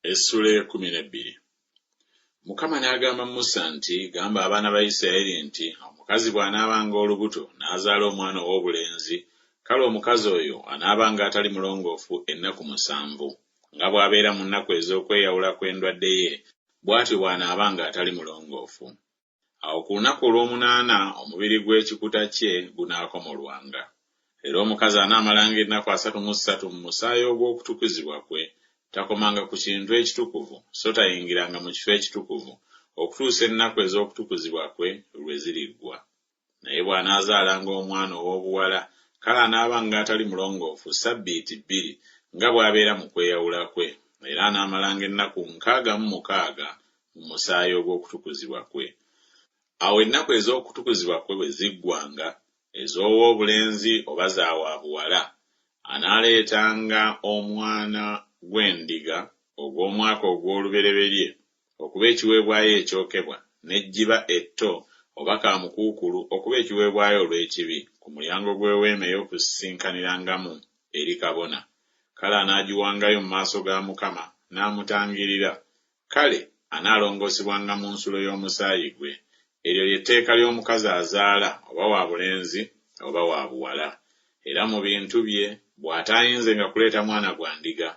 Essula 12. Mukama n'agamba Musa nti, gamba abaana ba Isirayiri nti, omukazi bw'anaabanga olubuto n'azaala omwana ow'obulenzi, kale omukazi oyo anaabanga atali mulongoofu ennaku 7, nga bw'abeera mu nnaku ez'okweyawula kw'endwadde ye, bw'atyo bw'anaabanga atali mulongoofu. Awo ku lunaku olw'omunaana omubiri gw'ekikuta kye gunaakomolwanga. Era omukazi anaamalanga ennaku 33 mu musaayi ogw'okutukuzibwa kwe, takomanga ku kintu ekitukuvu so tayingiranga mu kifo ekitukuvu okutuusa ennaku ez'okutukuzibwa kwe lwe ziriggwa. Naye bw'anaazaalanga omwana ow'obuwala, kale anaabanga atali mulongoofu ssabbiiti 2 nga bw'abeera mu kweyawula kwe, era anaamalanga ennaku 66 mu musaayi ogw'okutukuzibwa kwe. Awo ennaku ez'okutukuzibwa kwe bwe ziggwanga, ez'ow'obulenzi oba za wabuwala, anaaleetanga omwana gw'endiga ogw'omwaka ogw'olubereberye okuba ekiweebwayo ekyokebwa, n'ejjiba etto oba kaamukuukulu okuba ekiweebwayo olw'ekibi ku mulyango gw'eweema ey'okusisinkaniramu eri kabona. Kale anaagiwangayo mu maaso ga Mukama n'amutangirira. Kale anaalongoosebwanga mu nsulo y'omusaayi gwe. Eryo ly'etteeka ly'omukazi azaala oba wa bulenzi oba wa buwala. Era mu bintu bye bw'ataayinzenga kuleeta mwana gwa ndiga,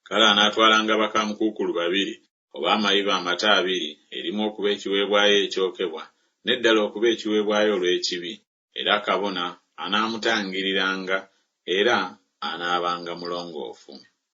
kale anaatwalanga bakaamukuukulu 2 oba amayiba amata 2, erimu okuba ekiweebwayo ekyokebwa, n'eddala okuba ekiweebwayo olw'ekibi, era kabona anaamutangiriranga era anaabanga mulongoofu.